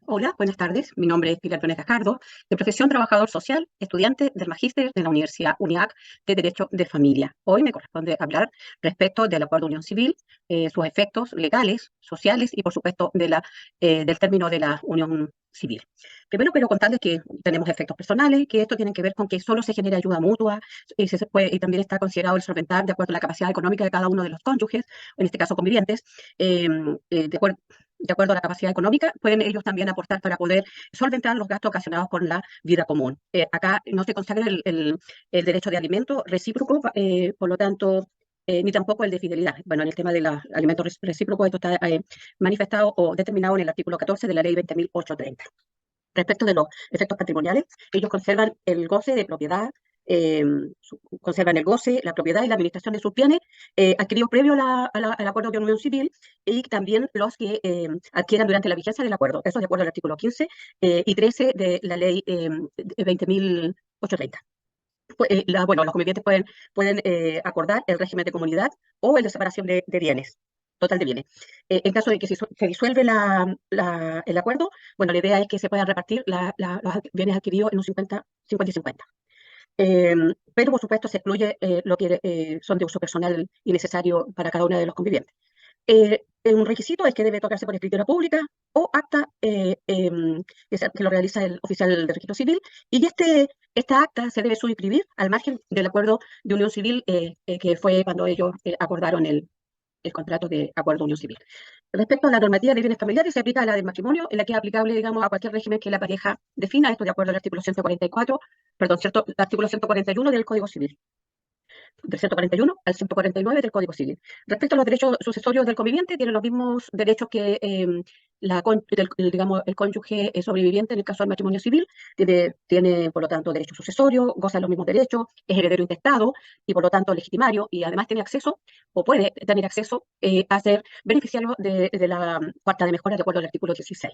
Hola, buenas tardes. Mi nombre es Pilar Briones Gajardo, de profesión trabajador social, estudiante del Magíster de la Universidad UNIAC de Derecho de Familia. Hoy me corresponde hablar respecto del Acuerdo de Unión Civil, sus efectos legales, sociales y, por supuesto, del término de la Unión Civil. Primero quiero contarles que tenemos efectos personales, que esto tiene que ver con que solo se genera ayuda mutua y también está considerado el solventar de acuerdo a la capacidad económica de cada uno de los cónyuges, en este caso convivientes, de acuerdo a la capacidad económica, pueden ellos también aportar para poder solventar los gastos ocasionados por la vida común. Acá no se consagra el derecho de alimento recíproco, por lo tanto, ni tampoco el de fidelidad. Bueno, en el tema de los alimentos recíprocos, esto está manifestado o determinado en el artículo 14 de la ley 20.830. Respecto de los efectos patrimoniales, ellos conservan el goce de propiedad, eh, conservan el goce, la propiedad y la administración de sus bienes adquiridos previo al acuerdo de unión civil y también los que adquieran durante la vigencia del acuerdo. Eso de acuerdo al artículo 15 y 13 de la ley 20.830. Bueno, los convivientes pueden acordar el régimen de comunidad o el de separación de bienes, total de bienes. En caso de que se disuelve el acuerdo, bueno, la idea es que se puedan repartir los bienes adquiridos en un 50 y 50. Pero, por supuesto, se excluye lo que son de uso personal y necesario para cada uno de los convivientes. Un requisito es que debe tocarse por escritura pública o acta que lo realiza el oficial de registro civil, y esta acta se debe suscribir al margen del acuerdo de unión civil que fue cuando ellos acordaron el contrato de acuerdo de unión civil. Respecto a la normativa de bienes familiares, se aplica a la del matrimonio, en la que es aplicable, digamos, a cualquier régimen que la pareja defina, esto de acuerdo al artículo 144, perdón, cierto, artículo 141 del Código Civil, del 141 al 149 del Código Civil. Respecto a los derechos sucesorios del conviviente, tienen los mismos derechos que digamos, el cónyuge sobreviviente en el caso del matrimonio civil. Tiene, por lo tanto, derecho sucesorio, goza de los mismos derechos, es heredero intestado y, por lo tanto, legitimario, y además tiene acceso o puede tener acceso a ser beneficiario de la cuarta de mejora de acuerdo al artículo 16.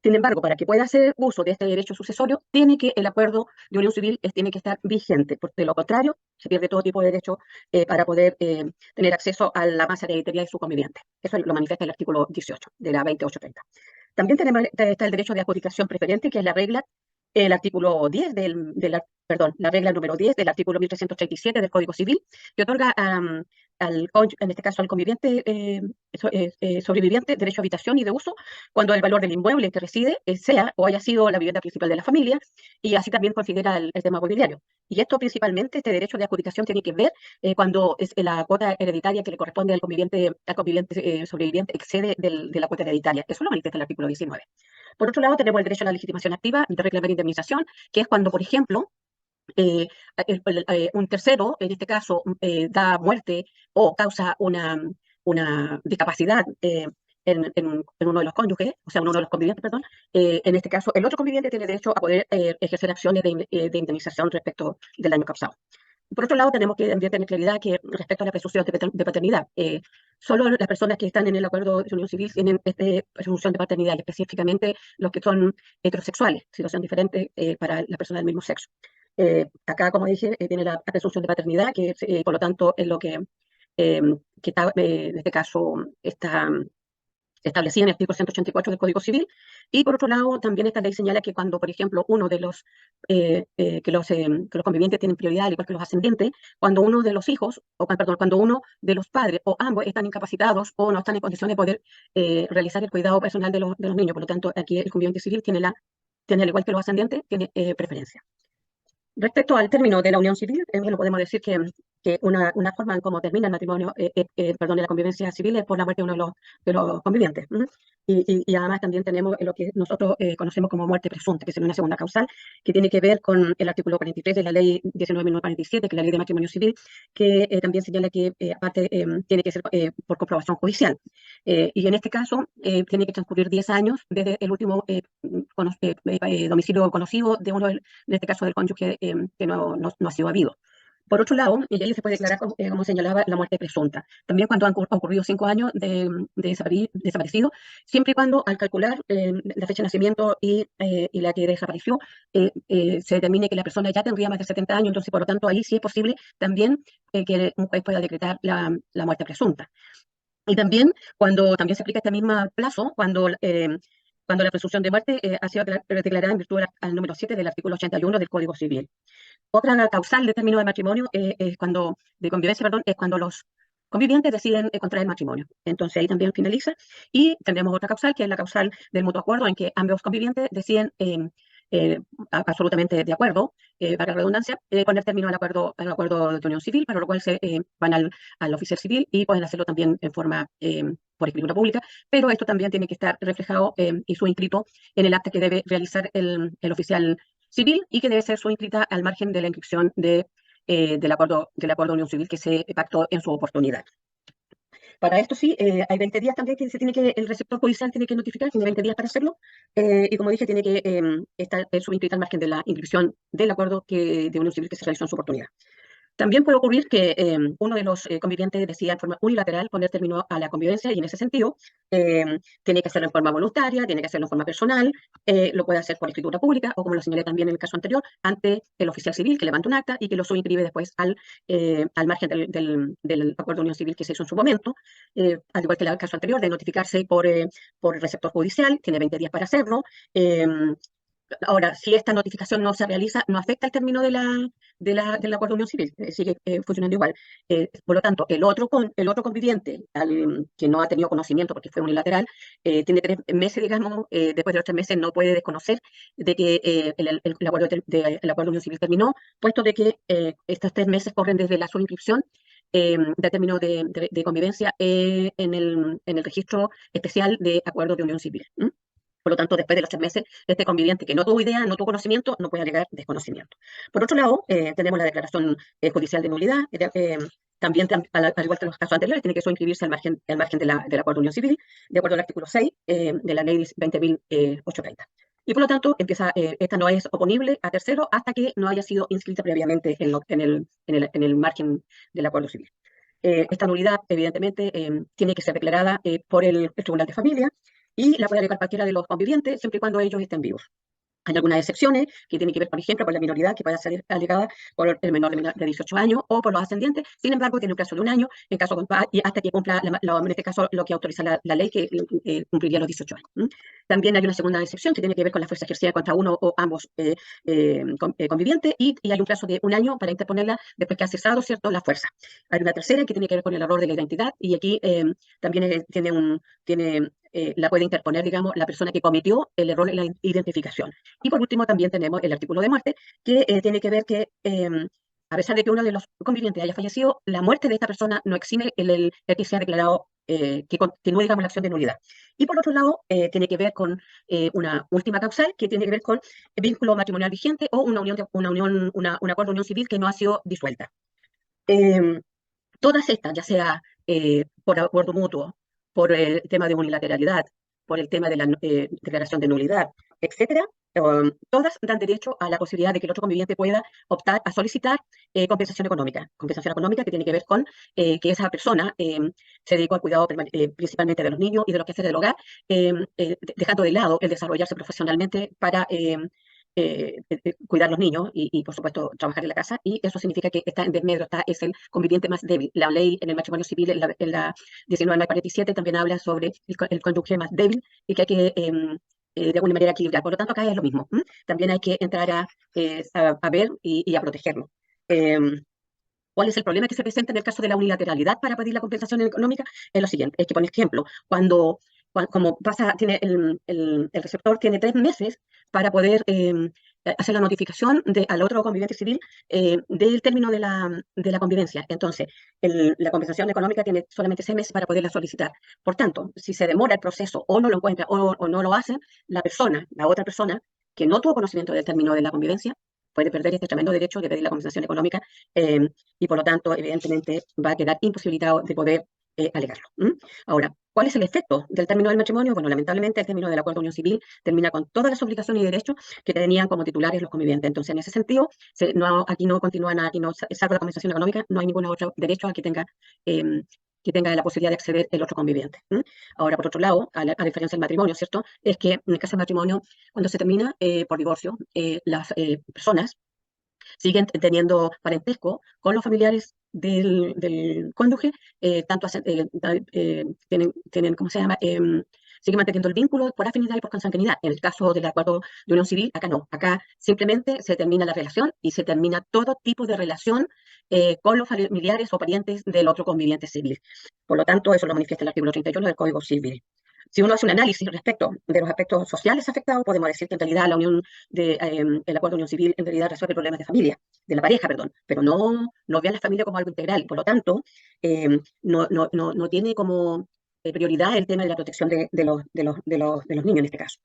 Sin embargo, para que pueda hacer uso de este derecho sucesorio, el acuerdo de unión civil tiene que estar vigente, porque de lo contrario se pierde todo tipo de derecho para poder tener acceso a la masa hereditaria de su conviviente. Eso lo manifiesta el artículo 18 de la 2830. También está el derecho de adjudicación preferente, que es el artículo 10 perdón, la regla número 10 del artículo 1337 del Código Civil, que otorga en este caso al conviviente sobreviviente derecho a habitación y de uso cuando el valor del inmueble en que reside sea o haya sido la vivienda principal de la familia, y así también considera el tema mobiliario. Y esto principalmente, este derecho de adjudicación tiene que ver cuando es la cuota hereditaria que le corresponde al conviviente sobreviviente excede de la cuota hereditaria. Eso lo manifiesta el artículo 19. Por otro lado, tenemos el derecho a la legitimación activa de reclamar indemnización, que es cuando, por ejemplo, eh, un tercero, en este caso, da muerte o causa una discapacidad en uno de los cónyuges, o sea, en uno de los convivientes, perdón. En este caso, el otro conviviente tiene derecho a poder ejercer acciones de indemnización respecto del daño causado. Por otro lado, tenemos que también tener claridad que respecto a la presunción de paternidad, solo las personas que están en el acuerdo de unión civil tienen esta presunción de paternidad, y específicamente los que son heterosexuales, situación diferente para las personas del mismo sexo. Acá, como dije, tiene la presunción de paternidad, que por lo tanto es lo eh, que está, en este caso está establecida en el artículo 184 del Código Civil. Y por otro lado, también esta ley señala que cuando, por ejemplo, uno de que los convivientes tienen prioridad, al igual que los ascendientes, cuando uno de los hijos, perdón, cuando uno de los padres o ambos están incapacitados o no están en condiciones de poder realizar el cuidado personal de los niños. Por lo tanto, aquí el conviviente civil tiene, al igual que los ascendientes, tiene preferencia. Respecto al término de la unión civil, lo podemos decir que una forma en cómo termina el matrimonio, perdón, de la convivencia civil es por la muerte de uno de los convivientes. Y además también tenemos lo que nosotros conocemos como muerte presunta, que es una segunda causal, que tiene que ver con el artículo 43 de la ley 19.947, que es la ley de matrimonio civil, que también señala que aparte tiene que ser por comprobación judicial. Y en este caso tiene que transcurrir 10 años desde el último domicilio conocido de uno en este caso del cónyuge que no ha sido habido. Por otro lado, y ahí se puede declarar, como señalaba, la muerte presunta. También cuando han ocurrido 5 años de desaparecido, siempre y cuando al calcular la fecha de nacimiento y la que desapareció, se determine que la persona ya tendría más de 70 años, entonces por lo tanto ahí sí es posible también que un juez pueda decretar la muerte presunta. Y también cuando también se aplica este mismo plazo, cuando la presunción de muerte ha sido declarada en virtud al número 7 del artículo 81 del Código Civil. Otra causal de término de matrimonio de convivencia, perdón, es cuando los convivientes deciden contraer matrimonio. Entonces ahí también finaliza. Y tendremos otra causal, que es la causal del mutuo acuerdo, en que ambos convivientes deciden absolutamente de acuerdo, para la redundancia, poner término al acuerdo de unión civil, para lo cual se van al oficial civil y pueden hacerlo también en forma por escritura pública, pero esto también tiene que estar reflejado y inscrito en el acta que debe realizar el oficial civil y que debe ser inscrita al margen de la inscripción del acuerdo de unión civil que se pactó en su oportunidad. Para esto sí, hay 20 días también que el receptor judicial tiene que notificar, tiene 20 días para hacerlo, y como dije, tiene que estar subinscrita al margen de la inscripción del acuerdo de unión civil que se realizó en su oportunidad. También puede ocurrir que uno de los convivientes decida en forma unilateral poner término a la convivencia y en ese sentido tiene que hacerlo en forma voluntaria, tiene que hacerlo en forma personal, lo puede hacer por escritura pública o como lo señalé también en el caso anterior, ante el oficial civil que levanta un acta y que lo subinscribe después al margen del acuerdo de unión civil que se hizo en su momento, al igual que el caso anterior de notificarse por el receptor judicial, tiene 20 días para hacerlo. Ahora, si esta notificación no se realiza, no afecta el término del acuerdo de unión civil, sigue funcionando igual. Por lo tanto, el otro conviviente que no ha tenido conocimiento porque fue unilateral, tiene 3 meses, digamos, después de los 3 meses no puede desconocer de que el acuerdo de unión civil terminó, puesto de que estos 3 meses corren desde la suscripción de término de convivencia en el registro especial de acuerdo de unión civil. Por lo tanto, después de los 3 meses, este conviviente que no tuvo idea, no tuvo conocimiento, no puede alegar desconocimiento. Por otro lado, tenemos la declaración judicial de nulidad, también, al igual que en los casos anteriores, tiene que inscribirse al margen del acuerdo de unión civil, de acuerdo al artículo 6 de la ley 20.830. Y por lo tanto, esta no es oponible a tercero hasta que no haya sido inscrita previamente en el margen del acuerdo civil. Esta nulidad, evidentemente, tiene que ser declarada por el Tribunal de Familia y la puede alegar cualquiera de los convivientes, siempre y cuando ellos estén vivos. Hay algunas excepciones que tienen que ver, por ejemplo, con la minoridad que pueda ser alegada por el menor de 18 años o por los ascendientes. Sin embargo, tiene un plazo de 1 año y hasta que cumpla, en este caso, lo que autoriza la ley, que cumpliría los 18 años. También hay una segunda excepción que tiene que ver con la fuerza ejercida contra uno o ambos convivientes y hay un plazo de 1 año para interponerla después que ha cesado, ¿cierto?, la fuerza. Hay una tercera que tiene que ver con el error de la identidad y aquí también la puede interponer, digamos, la persona que cometió el error en la identificación. Y por último, también tenemos el artículo de muerte, que tiene que ver que, a pesar de que uno de los convivientes haya fallecido, la muerte de esta persona no exime el que sea declarado, que continúe, digamos, la acción de nulidad. Y por otro lado, tiene que ver con una última causal, que tiene que ver con el vínculo matrimonial vigente o un acuerdo de unión civil que no ha sido disuelta. Todas estas, ya sea por acuerdo mutuo, por el tema de unilateralidad, por el tema de la declaración de nulidad, etcétera, todas dan derecho a la posibilidad de que el otro conviviente pueda optar a solicitar compensación económica. Compensación económica que tiene que ver con que esa persona se dedicó al cuidado principalmente de los niños y de los quehaceres del hogar, dejando de lado el desarrollarse profesionalmente para cuidar los niños y, por supuesto, trabajar en la casa, y eso significa que está en desmedro, es el conviviente más débil. La ley en el matrimonio civil, en la 1947, también habla sobre el cónyuge más débil y que hay que, de alguna manera, equilibrar. Por lo tanto, acá es lo mismo. También hay que entrar a ver y a protegerlo. ¿Cuál es el problema que se presenta en el caso de la unilateralidad para pedir la compensación económica? Es lo siguiente, es que, por ejemplo, como pasa, tiene el receptor tiene 3 meses para poder hacer la notificación al otro conviviente civil del término de la convivencia. Entonces, la compensación económica tiene solamente 6 meses para poderla solicitar. Por tanto, si se demora el proceso o no lo encuentra o no lo hacen, la otra persona que no tuvo conocimiento del término de la convivencia, puede perder este tremendo derecho de pedir la compensación económica y por lo tanto, evidentemente, va a quedar imposibilitado de poder alegarlo. Ahora, ¿cuál es el efecto del término del matrimonio? Bueno, lamentablemente el término del acuerdo de unión civil termina con todas las obligaciones y derechos que tenían como titulares los convivientes. Entonces, en ese sentido, aquí no continúa nada, aquí no, salvo la compensación económica, no hay ningún otro derecho al que tenga la posibilidad de acceder el otro conviviente. Ahora, por otro lado, a diferencia del matrimonio, ¿cierto? Es que en el caso del matrimonio, cuando se termina por divorcio, las personas siguen teniendo parentesco con los familiares del cónyuge, tanto tienen, ¿cómo se llama? sigue manteniendo el vínculo por afinidad y por consanguinidad. En el caso del acuerdo de unión civil, acá no. Acá simplemente se termina la relación y se termina todo tipo de relación con los familiares o parientes del otro conviviente civil. Por lo tanto, eso lo manifiesta el artículo 31 del Código Civil. Si uno hace un análisis respecto de los aspectos sociales afectados, podemos decir que en realidad el acuerdo de unión civil en realidad resuelve problemas de familia, de la pareja, perdón, pero no ve a la familia como algo integral. Por lo tanto, no tiene como prioridad el tema de la protección de los niños en este caso.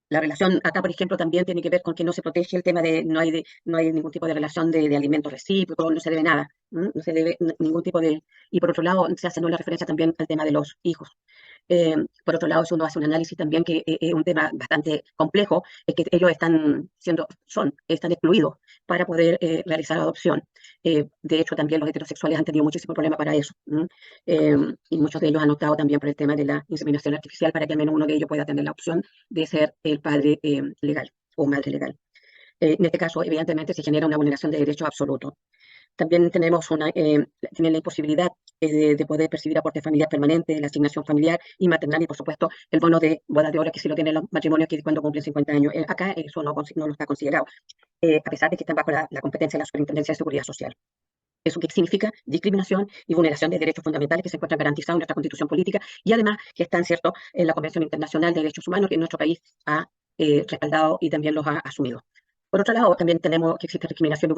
La relación acá, por ejemplo, también tiene que ver con que no se protege el tema de, no hay ningún tipo de relación de alimento recíproco, no se debe nada, no se debe ningún tipo de, y por otro lado se hace la referencia también al tema de los hijos. Por otro lado, si uno hace un análisis también que es un tema bastante complejo, es que ellos están excluidos para poder realizar la adopción. De hecho, también los heterosexuales han tenido muchísimo problema para eso. Eh, y muchos de ellos han optado también por el tema de la inseminación artificial para que al menos uno de ellos pueda tener la opción de ser el padre legal o madre legal. En este caso, evidentemente, se genera una vulneración de derechos absolutos. También tienen la imposibilidad de poder percibir aporte familiar permanente, la asignación familiar y maternal y, por supuesto, el bono de boda de oro que sí lo tienen los matrimonios que cuando cumplen 50 años. Acá eso no lo está considerado, a pesar de que están bajo la competencia de la Superintendencia de Seguridad Social. ¿Eso qué significa? Discriminación y vulneración de derechos fundamentales que se encuentran garantizados en nuestra Constitución política y además que están, ¿cierto?, en la Convención Internacional de Derechos Humanos que nuestro país ha respaldado y también los ha asumido. Por otro lado, también tenemos que existe discriminación y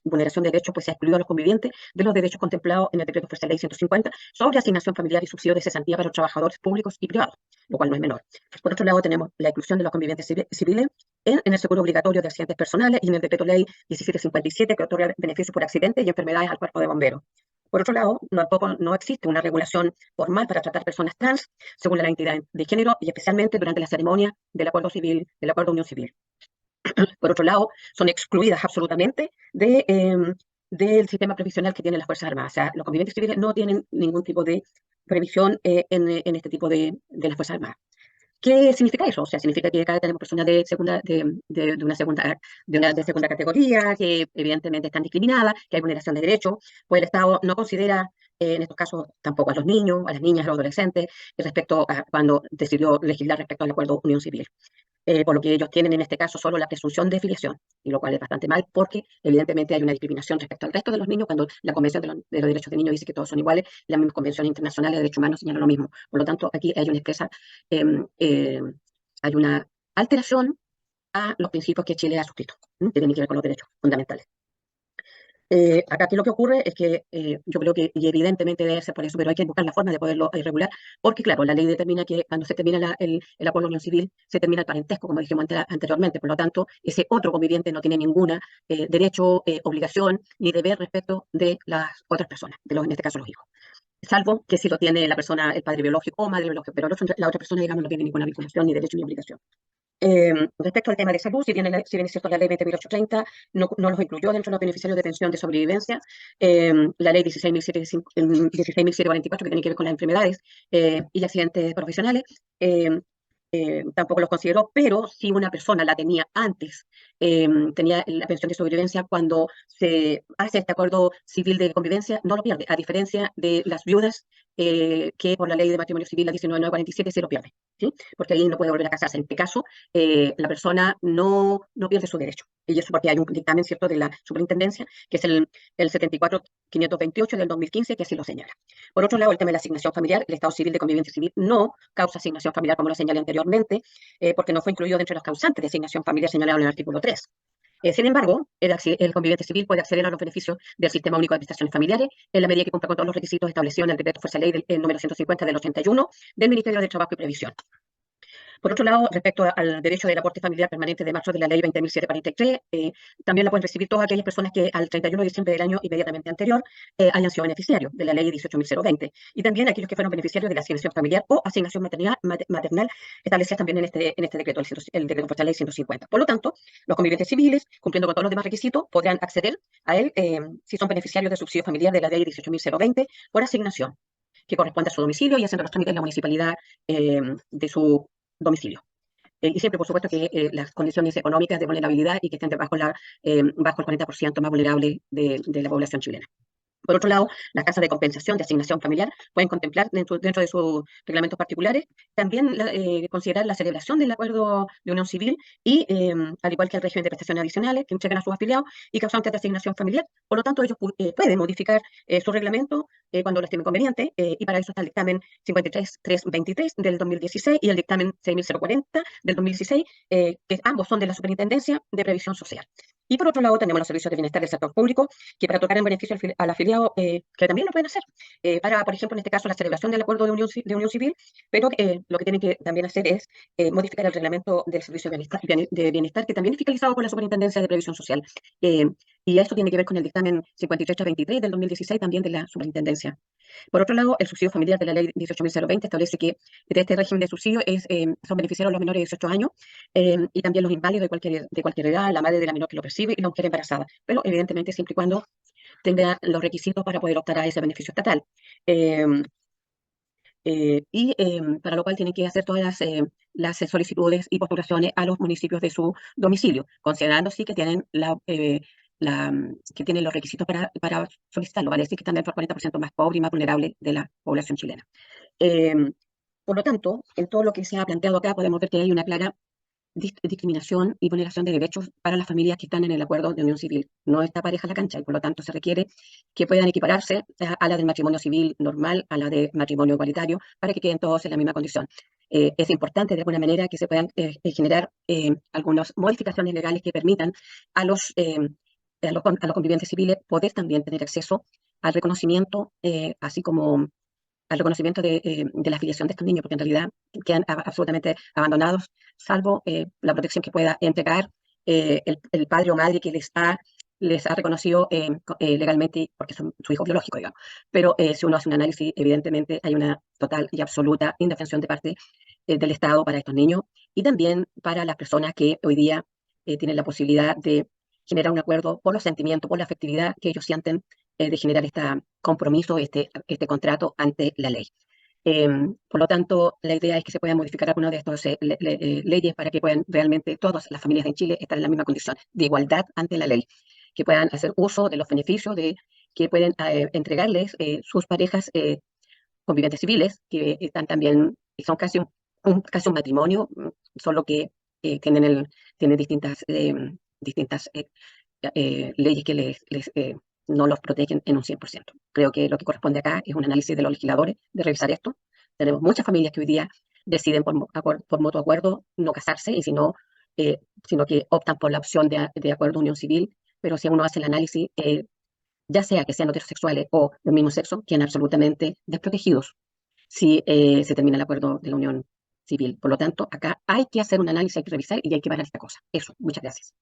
vulneración de derechos, pues se ha excluido a los convivientes de los derechos contemplados en el Decreto Fuerza Ley 150 sobre asignación familiar y subsidio de cesantía para los trabajadores públicos y privados, lo cual no es menor. Por otro lado, tenemos la inclusión de los convivientes civiles en el seguro obligatorio de accidentes personales y en el Decreto Ley 1757 que otorga beneficios por accidentes y enfermedades al cuerpo de bomberos. Por otro lado, tampoco no existe una regulación formal para tratar personas trans según la identidad de género y especialmente durante la ceremonia del acuerdo civil, del acuerdo de unión civil. Por otro lado, son excluidas absolutamente del sistema previsional que tienen las Fuerzas Armadas. O sea, los convivientes civiles no tienen ningún tipo de previsión en este tipo de las Fuerzas Armadas. ¿Qué significa eso? O sea, significa que cada tenemos personas de segunda categoría, que evidentemente están discriminadas, que hay vulneración de derechos, pues el Estado no considera en estos casos tampoco a los niños, a las niñas, a los adolescentes, respecto a cuando decidió legislar respecto al acuerdo Unión Civil. Por lo que ellos tienen en este caso solo la presunción de filiación, y lo cual es bastante mal porque evidentemente hay una discriminación respecto al resto de los niños cuando la Convención de los Derechos del Niño dice que todos son iguales, la misma Convención Internacional de Derechos Humanos señala lo mismo. Por lo tanto, aquí hay una hay una alteración a los principios que Chile ha suscrito, que tienen que ver con los derechos fundamentales. Acá lo que ocurre es que yo creo que y evidentemente debe ser por eso, pero hay que buscar la forma de poderlo regular, porque claro, la ley determina que cuando se termina el acuerdo de unión civil, se termina el parentesco, como dijimos anteriormente, por lo tanto, ese otro conviviente no tiene ningún derecho, obligación ni deber respecto de las otras personas, en este caso los hijos. Salvo que si lo tiene la persona, el padre biológico o madre biológica, pero la otra persona, digamos, no tiene ninguna vinculación, ni derecho, ni obligación. Respecto al tema de salud, si bien es cierto la ley 20.830 no los incluyó dentro de los beneficiarios de pensión de sobrevivencia, la ley 16.744 que tiene que ver con las enfermedades y accidentes profesionales, tampoco los consideró, pero si una persona la tenía antes, tenía la pensión de sobrevivencia cuando se hace este acuerdo civil de convivencia, no lo pierde, a diferencia de las viudas que por la ley de matrimonio civil, la 19.947, se lo pierde, ¿sí? Porque ahí no puede volver a casarse. En este caso, la persona no pierde su derecho. Y eso porque hay un dictamen, ¿cierto?, de la superintendencia, que es el 74.528 del 2015, que así lo señala. Por otro lado, el tema de la asignación familiar, el Estado civil de convivencia civil no causa asignación familiar, como lo señalé anteriormente, porque no fue incluido dentro de los causantes de asignación familiar señalado en el artículo 3. Sin embargo, el conviviente civil puede acceder a los beneficios del Sistema Único de Prestaciones Familiares en la medida que cumpla con todos los requisitos establecidos en el Decreto Fuerza Ley número 150 del 81 del Ministerio de Trabajo y Previsión. Por otro lado, respecto al derecho del aporte familiar permanente de marzo de la ley 20.743, también la pueden recibir todas aquellas personas que al 31 de diciembre del año inmediatamente anterior hayan sido beneficiarios de la ley 18.020 y también aquellos que fueron beneficiarios de la asignación familiar o asignación maternal establecidas también en este decreto, el decreto Fuerza Ley 150. Por lo tanto, los convivientes civiles, cumpliendo con todos los demás requisitos, podrán acceder a él si son beneficiarios del subsidio familiar de la ley 18.020 por asignación, que corresponde a su domicilio y haciendo los trámites en la municipalidad de su domicilio. Y siempre, por supuesto, que las condiciones económicas de vulnerabilidad y que estén bajo el 40% más vulnerable de la población chilena. Por otro lado, las casas de compensación de asignación familiar pueden contemplar dentro de sus reglamentos particulares también considerar la celebración del acuerdo de unión civil y, al igual que el régimen de prestaciones adicionales que entregan a sus afiliados y causantes de asignación familiar. Por lo tanto, ellos pueden modificar su reglamento cuando lo estimen conveniente, y para eso está el dictamen 53.323 del 2016 y el dictamen 6.040 del 2016, que ambos son de la Superintendencia de Previsión Social. Y por otro lado, tenemos los servicios de bienestar del sector público, que para otorgar en beneficio al afiliado, que también lo pueden hacer, para, por ejemplo, en este caso, la celebración del acuerdo de unión civil, pero lo que tienen que también hacer es modificar el reglamento del servicio de bienestar, que también es fiscalizado por la Superintendencia de Previsión Social. Y esto tiene que ver con el dictamen 53.23 del 2016, también de la Superintendencia. Por otro lado, el subsidio familiar de la ley 18.020 establece que de este régimen de subsidio son beneficiarios los menores de 18 años, y también los inválidos de cualquier edad, la madre de la menor que lo recibe y la mujer embarazada, pero evidentemente siempre y cuando tenga los requisitos para poder optar a ese beneficio estatal. Para lo cual tienen que hacer todas las solicitudes y postulaciones a los municipios de su domicilio, considerando sí que tienen que tienen los requisitos para solicitarlo, vale decir que están dentro del 40% más pobre y más vulnerable de la población chilena. Eh, por lo tanto, en todo lo que se ha planteado acá podemos ver que hay una clara discriminación y vulneración de derechos para las familias que están en el acuerdo de unión civil. No está pareja la cancha y por lo tanto se requiere que puedan equipararse a la del matrimonio civil normal, a la de matrimonio igualitario, para que queden todos en la misma condición. Es importante de alguna manera que se puedan generar algunas modificaciones legales que permitan a los convivientes civiles poder también tener acceso al reconocimiento, así como al reconocimiento de la afiliación de estos niños, porque en realidad quedan absolutamente abandonados, salvo la protección que pueda entregar el padre o madre que les ha reconocido legalmente, porque son su hijo biológico, digamos. Pero si uno hace un análisis, evidentemente hay una total y absoluta indefensión de parte del Estado para estos niños y también para las personas que hoy día tienen la posibilidad de generar un acuerdo por los sentimientos, por la afectividad que ellos sienten, de generar este compromiso, este contrato ante la ley. Por lo tanto, la idea es que se puedan modificar algunas de estas leyes para que puedan realmente todas las familias en Chile estar en la misma condición de igualdad ante la ley, que puedan hacer uso de los beneficios que pueden entregarles sus parejas convivientes civiles, que están también, son casi un matrimonio, solo que tienen distintas leyes que no los protegen en un 100%. Creo que lo que corresponde acá es un análisis de los legisladores, de revisar esto. Tenemos muchas familias que hoy día deciden por mutuo acuerdo no casarse, y sino que optan por la opción de acuerdo de unión civil, pero si uno hace el análisis, ya sea que sean heterosexuales o del mismo sexo, quedan absolutamente desprotegidos si se termina el acuerdo de la unión civil. Por lo tanto, acá hay que hacer un análisis, hay que revisar y hay que parar esta cosa. Eso, muchas gracias.